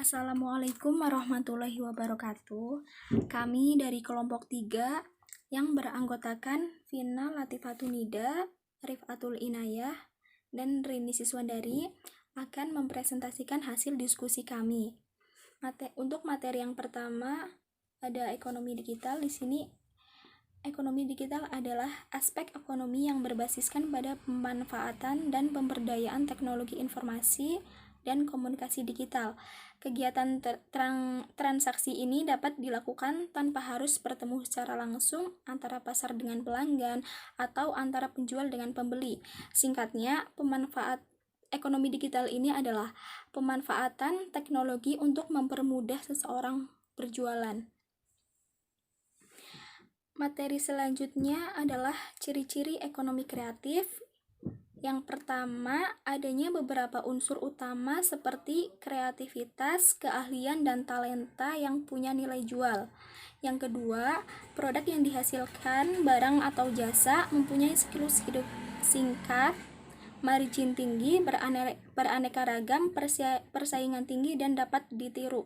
Assalamualaikum warahmatullahi wabarakatuh. Kami dari kelompok 3 yang beranggotakan Vina Latifatunida, Rifatul Inayah, dan Rini Siswandari akan mempresentasikan hasil diskusi kami. Untuk materi yang pertama ada ekonomi digital. Di sini ekonomi digital adalah aspek ekonomi yang berbasiskan pada pemanfaatan dan pemberdayaan teknologi informasi dan komunikasi digital. Kegiatan transaksi ini dapat dilakukan tanpa harus bertemu secara langsung antara pasar dengan pelanggan atau antara penjual dengan pembeli. Singkatnya, pemanfaat ekonomi digital ini adalah pemanfaatan teknologi untuk mempermudah seseorang berjualan. Materi selanjutnya adalah ciri-ciri ekonomi kreatif. Yang pertama, adanya beberapa unsur utama seperti kreativitas, keahlian, dan talenta yang punya nilai jual. Yang kedua, produk yang dihasilkan, barang atau jasa, mempunyai siklus hidup singkat, margin tinggi, beraneka ragam, persaingan tinggi, dan dapat ditiru.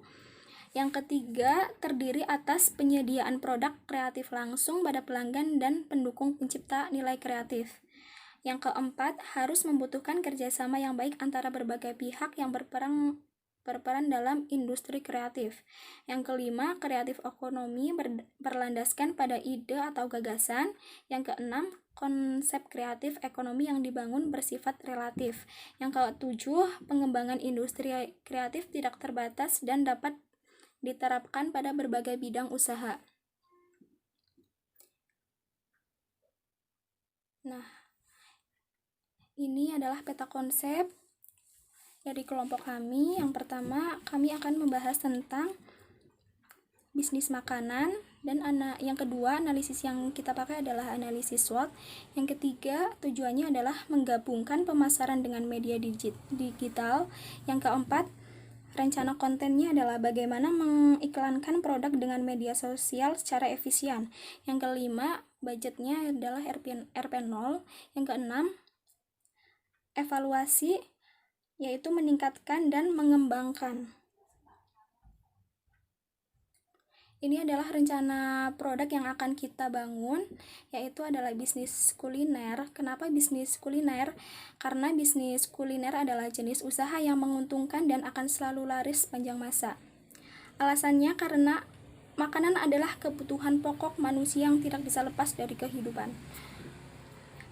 Yang ketiga, terdiri atas penyediaan produk kreatif langsung pada pelanggan dan pendukung pencipta nilai kreatif. Yang keempat, harus membutuhkan kerjasama yang baik antara berbagai pihak yang berperan dalam industri kreatif. Yang kelima, kreatif ekonomi berlandaskan pada ide atau gagasan. Yang keenam, konsep kreatif ekonomi yang dibangun bersifat relatif. Yang ketujuh, pengembangan industri kreatif tidak terbatas dan dapat diterapkan pada berbagai bidang usaha. Nah, ini adalah peta konsep dari kelompok kami. Yang pertama, kami akan membahas tentang bisnis makanan, dan yang kedua, analisis yang kita pakai adalah analisis SWOT. Yang ketiga, tujuannya adalah menggabungkan pemasaran dengan media digital. Yang keempat, rencana kontennya adalah bagaimana mengiklankan produk dengan media sosial secara efisien. Yang kelima, budgetnya adalah RP0. Yang keenam, evaluasi, yaitu meningkatkan dan mengembangkan. Ini adalah rencana produk yang akan kita bangun, yaitu adalah bisnis kuliner. Kenapa bisnis kuliner? Karena bisnis kuliner adalah jenis usaha yang menguntungkan dan akan selalu laris sepanjang masa. Alasannya karena makanan adalah kebutuhan pokok manusia yang tidak bisa lepas dari kehidupan.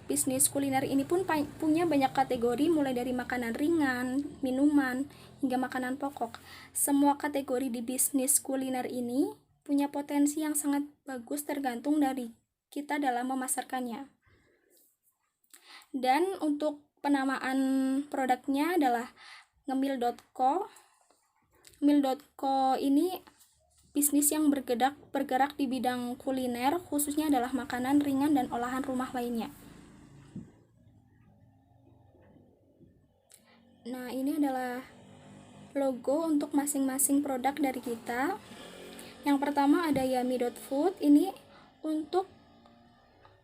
Bisnis kuliner ini pun punya banyak kategori, mulai dari makanan ringan, minuman, hingga makanan pokok. Semua kategori di bisnis kuliner ini punya potensi yang sangat bagus tergantung dari kita dalam memasarkannya. Dan untuk penamaan produknya adalah ngemil.co. Ngemil.co ini bisnis yang bergerak di bidang kuliner, khususnya adalah makanan ringan dan olahan rumah lainnya. Nah, ini adalah logo untuk masing-masing produk dari kita. Yang pertama ada Yummy.food, ini untuk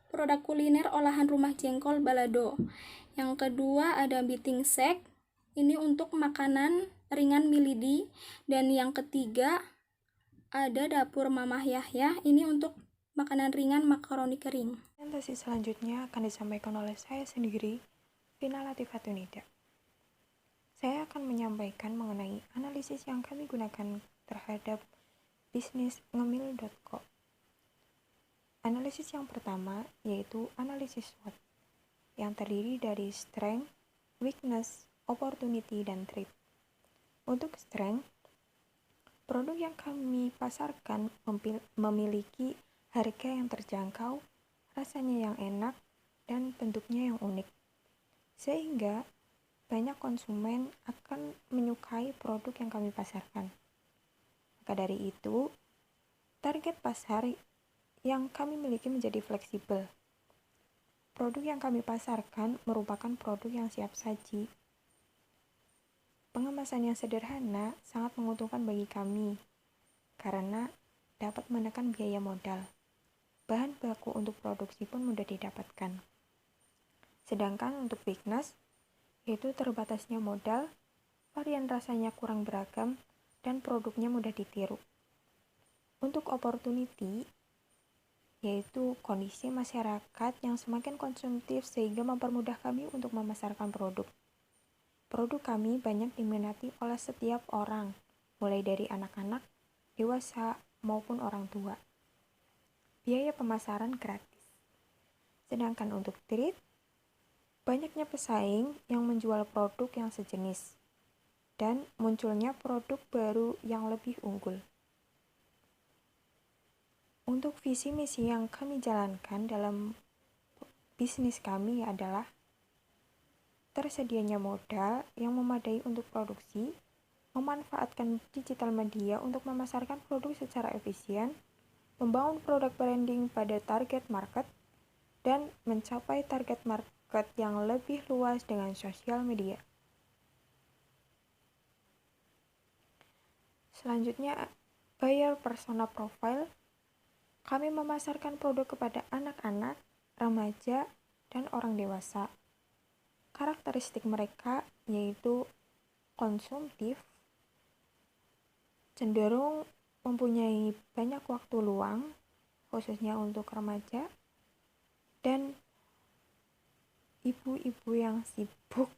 produk kuliner olahan rumah jengkol balado. Yang kedua ada Beating Shake, ini untuk makanan ringan milidi. Dan yang ketiga ada Dapur Mamah Yahya, ini untuk makanan ringan makaroni kering. Presentasi selanjutnya akan disampaikan oleh saya sendiri, Vina Latifatunida. Saya akan menyampaikan mengenai analisis yang kami gunakan terhadap bisnis ngemil.co. Analisis yang pertama yaitu analisis SWOT yang terdiri dari strength, weakness, opportunity, dan threat. Untuk strength, produk yang kami pasarkan memiliki harga yang terjangkau, rasanya yang enak, dan bentuknya yang unik, sehingga banyak konsumen akan menyukai produk yang kami pasarkan. Maka dari itu, target pasar yang kami miliki menjadi fleksibel. Produk yang kami pasarkan merupakan produk yang siap saji. Pengemasan yang sederhana sangat menguntungkan bagi kami, karena dapat menekan biaya modal. Bahan baku untuk produksi pun mudah didapatkan. Sedangkan untuk weakness, yaitu terbatasnya modal, varian rasanya kurang beragam, dan produknya mudah ditiru. Untuk opportunity, yaitu kondisi masyarakat yang semakin konsumtif sehingga mempermudah kami untuk memasarkan produk. Produk kami banyak diminati oleh setiap orang, mulai dari anak-anak, dewasa, maupun orang tua. Biaya pemasaran gratis. Sedangkan untuk trade, banyaknya pesaing yang menjual produk yang sejenis, dan munculnya produk baru yang lebih unggul. Untuk visi misi yang kami jalankan dalam bisnis kami adalah tersedianya modal yang memadai untuk produksi, memanfaatkan digital media untuk memasarkan produk secara efisien, membangun produk branding pada target market, dan mencapai target market yang lebih luas dengan sosial media. Selanjutnya, buyer persona profile. Kami memasarkan produk kepada anak-anak, remaja, dan orang dewasa. Karakteristik mereka yaitu konsumtif, cenderung mempunyai banyak waktu luang, khususnya untuk remaja, dan ibu-ibu yang sibuk.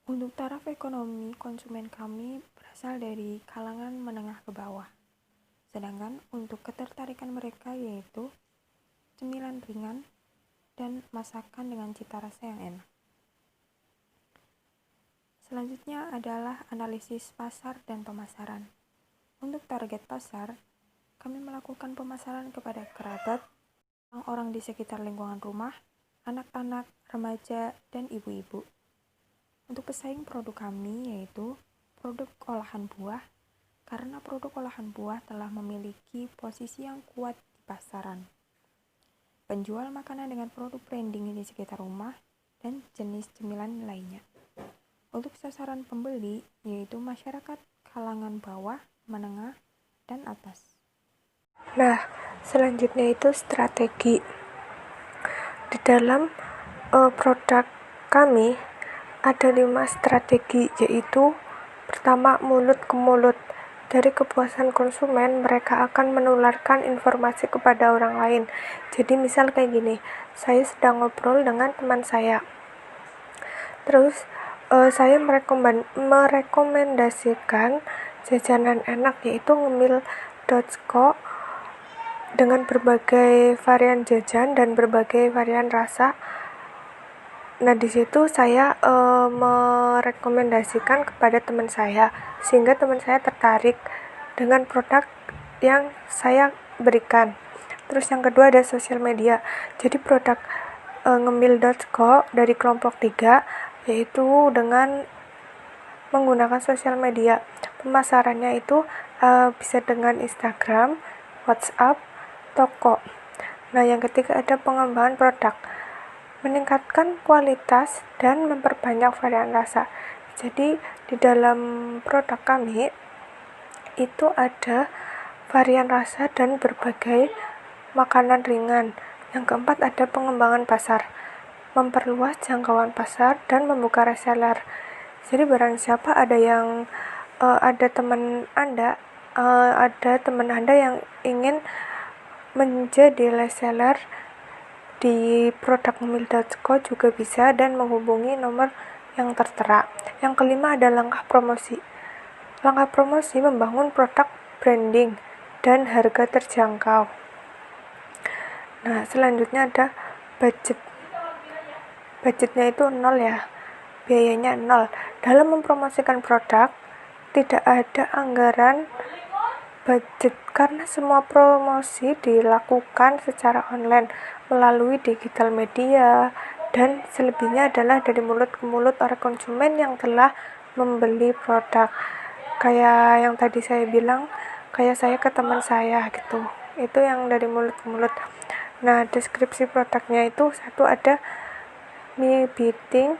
Untuk taraf ekonomi, konsumen kami berasal dari kalangan menengah ke bawah. Sedangkan untuk ketertarikan mereka yaitu cemilan ringan dan masakan dengan cita rasa yang enak. Selanjutnya adalah analisis pasar dan pemasaran. Untuk target pasar, kami melakukan pemasaran kepada kerabat, orang-orang di sekitar lingkungan rumah, anak-anak, remaja, dan ibu-ibu. Untuk pesaing produk kami yaitu produk olahan buah, karena produk olahan buah telah memiliki posisi yang kuat di pasaran. Penjual makanan dengan produk branding di sekitar rumah, dan jenis cemilan lainnya. Untuk sasaran pembeli, yaitu masyarakat kalangan bawah, menengah, dan atas. Nah, selanjutnya itu strategi. Di dalam produk kami ada 5 strategi, yaitu pertama, mulut ke mulut. Dari kepuasan konsumen, mereka akan menularkan informasi kepada orang lain. Jadi misal kayak gini, saya sedang ngobrol dengan teman saya. Terus saya merekomendasikan jajanan enak yaitu ngemil.co dengan berbagai varian jajan dan berbagai varian rasa. Nah, di situ saya merekomendasikan kepada teman saya sehingga teman saya tertarik dengan produk yang saya berikan. Terus yang kedua ada sosial media. Jadi produk ngemil.co dari kelompok 3 yaitu dengan menggunakan sosial media. Pemasarannya itu bisa dengan Instagram, WhatsApp, toko. Nah, yang ketiga ada pengembangan produk. Meningkatkan kualitas dan memperbanyak varian rasa. Jadi di dalam produk kami itu ada varian rasa dan berbagai makanan ringan. Yang keempat ada pengembangan pasar, memperluas jangkauan pasar dan membuka reseller. Jadi barang siapa ada teman Anda yang ingin menjadi reseller di produk ngemil.co juga bisa dan menghubungi nomor yang tertera. Yang kelima ada langkah promosi. Langkah promosi membangun produk branding dan harga terjangkau. Nah, selanjutnya ada budget. Budgetnya itu 0 ya, biayanya 0. Dalam mempromosikan produk, tidak ada anggaran budget karena semua promosi dilakukan secara online melalui digital media dan selebihnya adalah dari mulut ke mulut oleh konsumen yang telah membeli produk. Kayak yang tadi saya bilang, kayak saya ke teman saya gitu. Itu yang dari mulut ke mulut. Nah, deskripsi produknya itu satu ada mie biting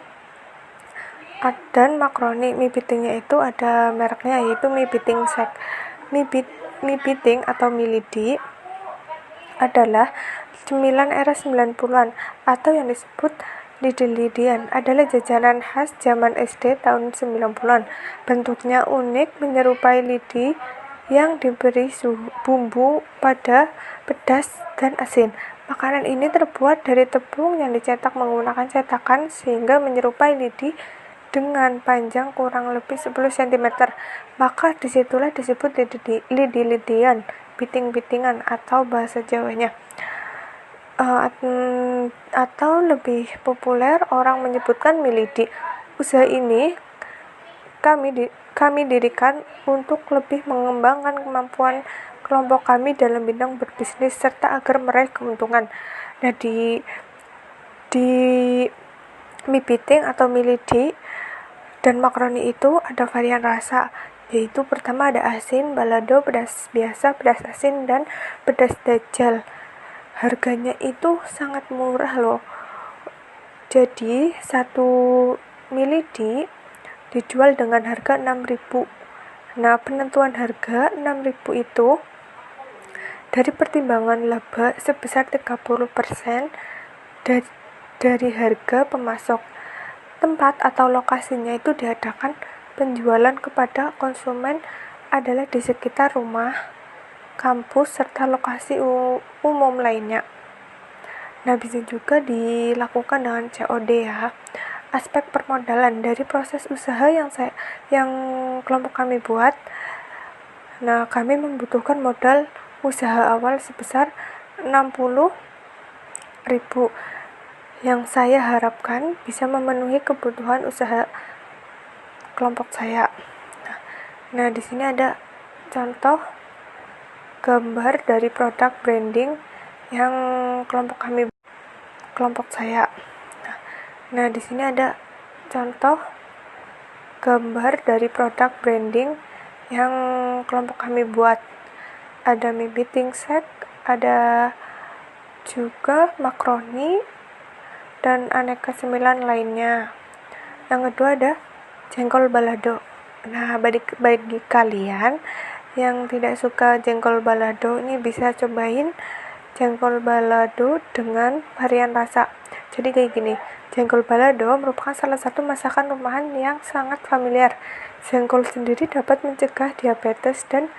dan makaroni. Mie bitingnya itu ada mereknya yaitu mie biting sek. Mie biting atau mie lidi adalah cemilan era 90-an atau yang disebut Lidi-lidian adalah jajanan khas zaman SD tahun 90-an. Bentuknya unik, menyerupai lidi yang diberi bumbu pada pedas dan asin. Makanan ini terbuat dari tepung yang dicetak menggunakan cetakan sehingga menyerupai lidi dengan panjang kurang lebih 10 cm. Maka disitulah disebut lidi-lidian, biting-bitingan atau bahasa Jawanya. Atau lebih populer orang menyebutkan milidi. Usaha ini kami dirikan untuk lebih mengembangkan kemampuan kelompok kami dalam bidang berbisnis serta agar meraih keuntungan. Nah, di mie piting atau milidi dan makaroni itu ada varian rasa, yaitu pertama ada asin, balado, pedas biasa, pedas asin, dan pedas dajjal. Harganya itu sangat murah loh. Jadi satu milidi dijual dengan harga 6.000. Nah, penentuan harga 6.000 itu dari pertimbangan laba sebesar 30% dari harga pemasok. Tempat atau lokasinya itu diadakan penjualan kepada konsumen adalah di sekitar rumah, kampus, serta lokasi umum lainnya. Nah, bisa juga dilakukan dengan COD ya. Aspek permodalan dari proses usaha yang kelompok kami buat. Nah, kami membutuhkan modal usaha awal sebesar 60.000 yang saya harapkan bisa memenuhi kebutuhan usaha kelompok saya. Nah, di sini ada contoh gambar dari produk branding yang kelompok saya. Nah, di sini ada contoh gambar dari produk branding yang kelompok kami buat. Ada mie piting set, ada juga makaroni dan aneka cemilan lainnya. Yang kedua ada jengkol balado. Nah, bagi kalian yang tidak suka jengkol balado, ini bisa cobain jengkol balado dengan varian rasa. Jadi kayak gini, jengkol balado merupakan salah satu masakan rumahan yang sangat familiar. Jengkol sendiri dapat mencegah diabetes dan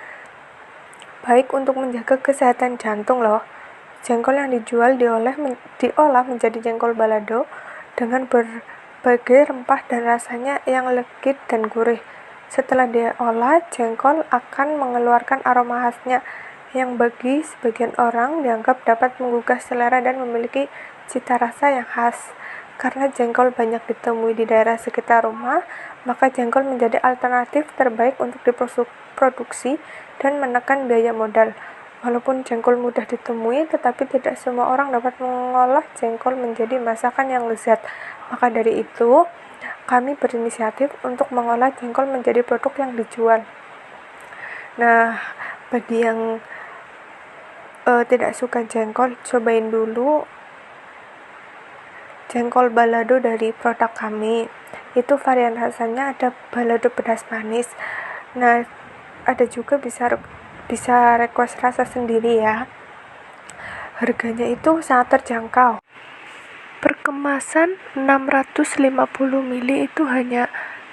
baik untuk menjaga kesehatan jantung loh. Jengkol yang dijual diolah menjadi jengkol balado dengan berbagai rempah dan rasanya yang legit dan gurih. Setelah diolah, jengkol akan mengeluarkan aroma khasnya yang bagi sebagian orang dianggap dapat menggugah selera dan memiliki cita rasa yang khas. Karena jengkol banyak ditemui di daerah sekitar rumah, maka jengkol menjadi alternatif terbaik untuk diproduksi dan menekan biaya modal. Walaupun jengkol mudah ditemui, tetapi tidak semua orang dapat mengolah jengkol menjadi masakan yang lezat. Maka dari itu, kami berinisiatif untuk mengolah jengkol menjadi produk yang dijual. Nah, bagi yang tidak suka jengkol, cobain dulu jengkol balado dari produk kami. Itu varian rasanya ada balado pedas manis. Nah, ada juga bisa request rasa sendiri ya. Harganya itu sangat terjangkau. Per kemasan 650 ml itu hanya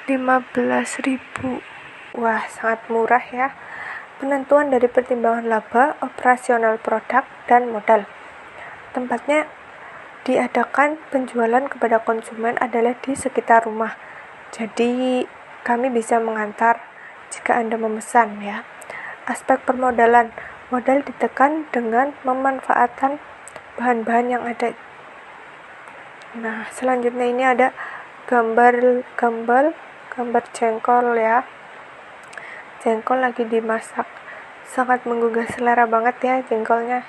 15.000. Wah, sangat murah ya. Penentuan dari pertimbangan laba, operasional produk, dan modal. Tempatnya diadakan penjualan kepada konsumen adalah di sekitar rumah. Jadi, kami bisa mengantar jika Anda memesan ya. Aspek permodalan, modal ditekan dengan memanfaatkan bahan-bahan yang ada. Nah, selanjutnya ini ada gambar jengkol ya. Jengkol lagi dimasak, sangat menggugah selera banget ya jengkolnya.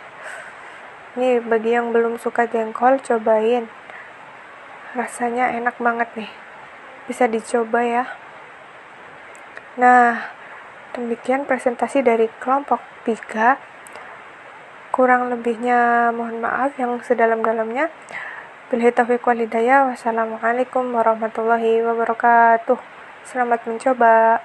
Nih, bagi yang belum suka jengkol, cobain. Rasanya enak banget nih, bisa dicoba ya. Nah, demikian presentasi dari kelompok 3. Kurang lebihnya mohon maaf yang sedalam-dalamnya. Billahi taufiq wal hidayah. Wassalamualaikum warahmatullahi wabarakatuh. Selamat mencoba.